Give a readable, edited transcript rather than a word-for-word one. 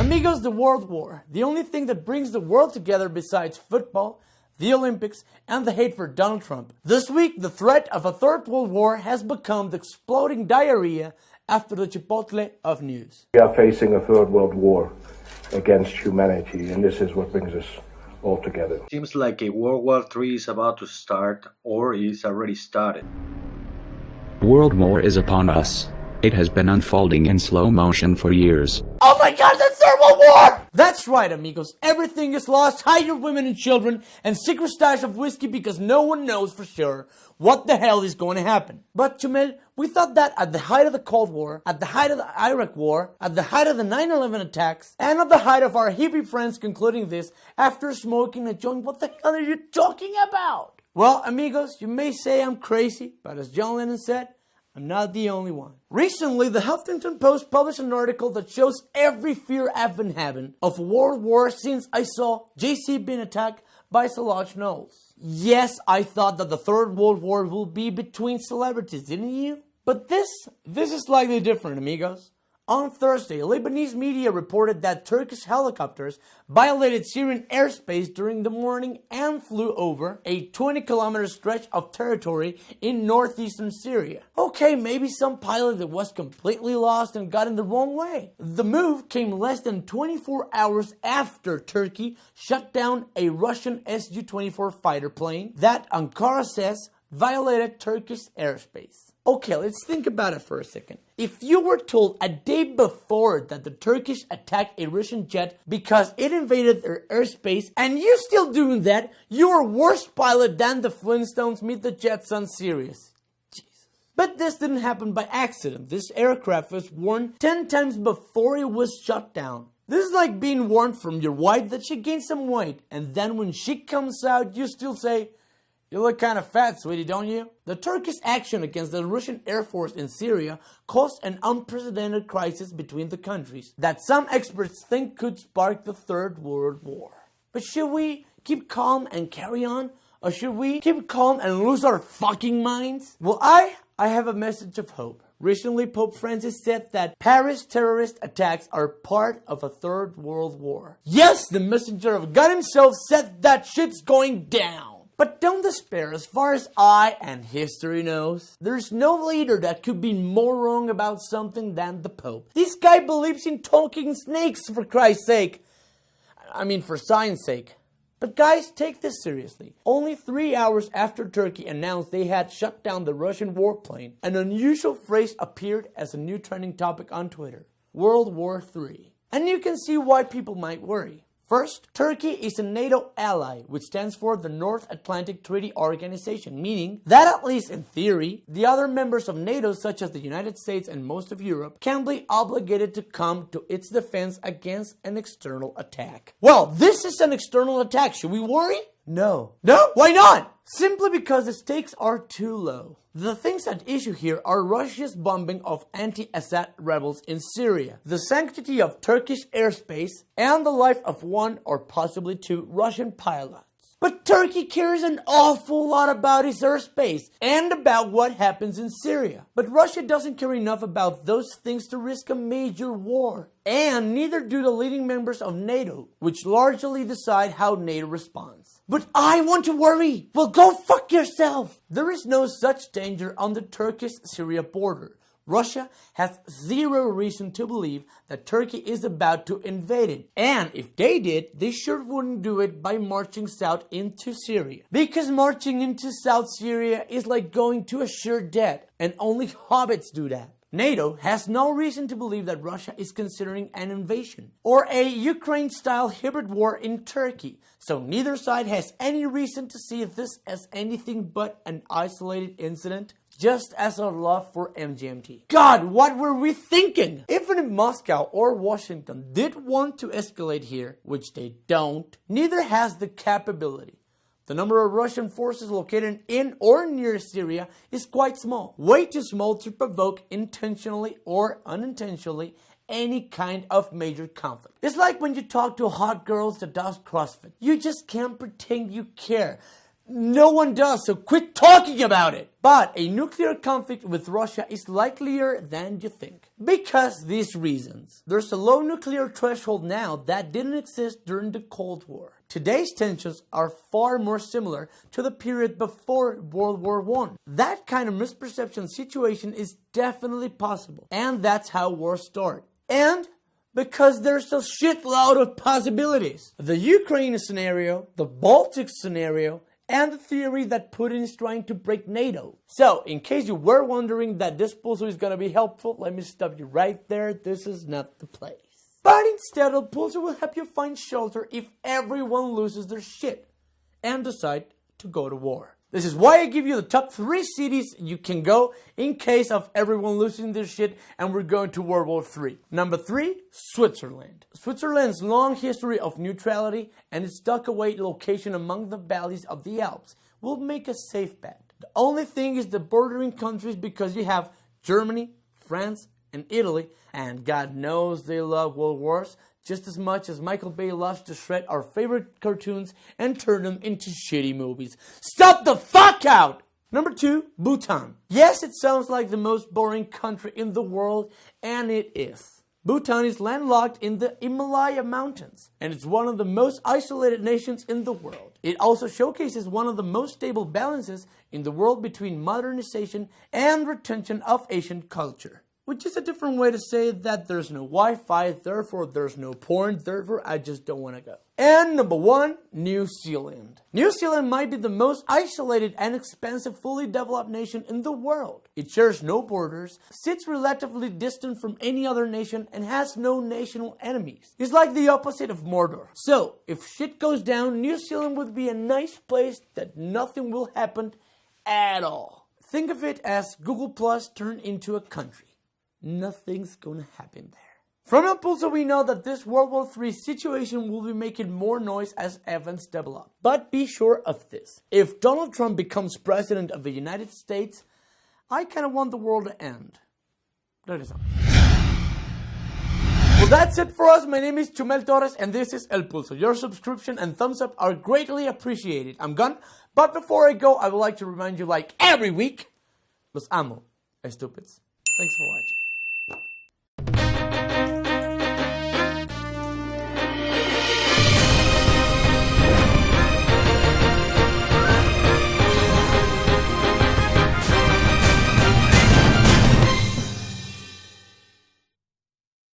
Amigos, the World War, the only thing that brings the world together besides football, the Olympics, and the hate for Donald Trump. This week, the threat of a third world war has become the exploding diarrhea after the Chipotle of news. We are facing a third world war against humanity, and this is what brings us all together. Seems like a World War III is about to start, or is already started. World War is upon us. It has been unfolding in slow motion for years. Oh my god, the third world war! That's right, amigos. Everything is lost. Hide your women and children and secret stash of whiskey because no one knows for sure what the hell is going to happen. But, Chumel, we thought that at the height of the Cold War, at the height of the Iraq War, at the height of the 9/11 attacks, and at the height of our hippie friends concluding this after smoking a joint, what the hell are you talking about? Well, amigos, you may say I'm crazy, but as John Lennon said, I'm not the only one. Recently, the Huffington Post published an article that shows every fear I've been having of a world war since I saw JC being attacked by Solange Knowles. Yes, I thought that the third world war will be between celebrities, didn't you? But this is slightly different, amigos. On Thursday, Lebanese media reported that Turkish helicopters violated Syrian airspace during the morning and flew over a 20-kilometer stretch of territory in northeastern Syria. Okay, maybe some pilot that was completely lost and got in the wrong way. The move came less than 24 hours after Turkey shut down a Russian Su-24 fighter plane that Ankara says violated Turkish airspace. Okay, let's think about it for a second. If you were told a day before that the Turkish attacked a Russian jet because it invaded their airspace and you're still doing that, you're a worse pilot than the Flintstones meet the Jetsons series. Jesus. But this didn't happen by accident. This aircraft was warned 10 times before it was shut down. This is like being warned from your wife that she gained some weight, and then when she comes out, you still say, "You look kind of fat, sweetie, don't you?" The Turkish action against the Russian Air Force in Syria caused an unprecedented crisis between the countries that some experts think could spark the Third World War. But should we keep calm and carry on? Or should we keep calm and lose our fucking minds? Well, I have a message of hope. Recently, Pope Francis said that Paris terrorist attacks are part of a third world war. Yes, the messenger of God himself said that shit's going down. But don't despair. As far as I and history knows, there's no leader that could be more wrong about something than the Pope. This guy believes in talking snakes, for Christ's sake. I mean, for science sake. But guys, take this seriously. Only 3 hours after Turkey announced they had shut down the Russian warplane, an unusual phrase appeared as a new trending topic on Twitter: World War III. And you can see why people might worry. First, Turkey is a NATO ally, which stands for the North Atlantic Treaty Organization, meaning that at least in theory, the other members of NATO, such as the United States and most of Europe, can be obligated to come to its defense against an external attack. Well, this is an external attack. Should we worry? No. No? Why not? Simply because the stakes are too low. The things at issue here are Russia's bombing of anti-Assad rebels in Syria, the sanctity of Turkish airspace, and the life of one or possibly two Russian pilots. But Turkey cares an awful lot about its airspace and about what happens in Syria. But Russia doesn't care enough about those things to risk a major war. And neither do the leading members of NATO, which largely decide how NATO responds. But I want to worry. Well, go fuck yourself. There is no such danger on the Turkish-Syria border. Russia has zero reason to believe that Turkey is about to invade it. And if they did, they sure wouldn't do it by marching south into Syria. Because marching into South Syria is like going to a sure death, and only hobbits do that. NATO has no reason to believe that Russia is considering an invasion or a Ukraine-style hybrid war in Turkey. So neither side has any reason to see this as anything but an isolated incident, just as our love for MGMT. God, what were we thinking? Even if Moscow or Washington did want to escalate here, which they don't, neither has the capability. The number of Russian forces located in or near Syria is quite small. Way too small to provoke intentionally or unintentionally any kind of major conflict. It's like when you talk to hot girls that does CrossFit. You just can't pretend you care. No one does, so quit talking about it. But a nuclear conflict with Russia is likelier than you think. Because these reasons. There's a low nuclear threshold now that didn't exist during the Cold War. Today's tensions are far more similar to the period before World War I. That kind of misperception situation is definitely possible. And that's how wars start. And because there's a shitload of possibilities. The Ukraine scenario, the Baltic scenario, and the theory that Putin is trying to break NATO. So, in case you were wondering that this Pulso is gonna be helpful, let me stop you right there. This is not the place. But instead, El Pulso will help you find shelter if everyone loses their shit and decide to go to war. This is why I give you the top 3 cities you can go in case of everyone losing their shit and we're going to World War III. Number 3, Switzerland. Switzerland's long history of neutrality and its tucked-away location among the valleys of the Alps will make a safe bet. The only thing is the bordering countries because you have Germany, France, and Italy, and God knows they love world wars just as much as Michael Bay loves to shred our favorite cartoons and turn them into shitty movies. Stop the fuck out! Number 2, Bhutan. Yes, it sounds like the most boring country in the world, and it is. Bhutan is landlocked in the Himalaya Mountains, and it's one of the most isolated nations in the world. It also showcases one of the most stable balances in the world between modernization and retention of Asian culture. Which is a different way to say that there's no Wi-Fi, therefore there's no porn, therefore I just don't want to go. And number 1, New Zealand. New Zealand might be the most isolated and expensive fully developed nation in the world. It shares no borders, sits relatively distant from any other nation, and has no national enemies. It's like the opposite of Mordor. So, if shit goes down, New Zealand would be a nice place that nothing will happen at all. Think of it as Google Plus turned into a country. Nothing's gonna happen there. From El Pulso, we know that this World War III situation will be making more noise as events develop. But be sure of this. If Donald Trump becomes president of the United States, I kind of want the world to end. That is all. Well, that's it for us. My name is Chumel Torres, and this is El Pulso. Your subscription and thumbs up are greatly appreciated. I'm gone. But before I go, I would like to remind you, like every week, los amo, estupids. Thanks for watching.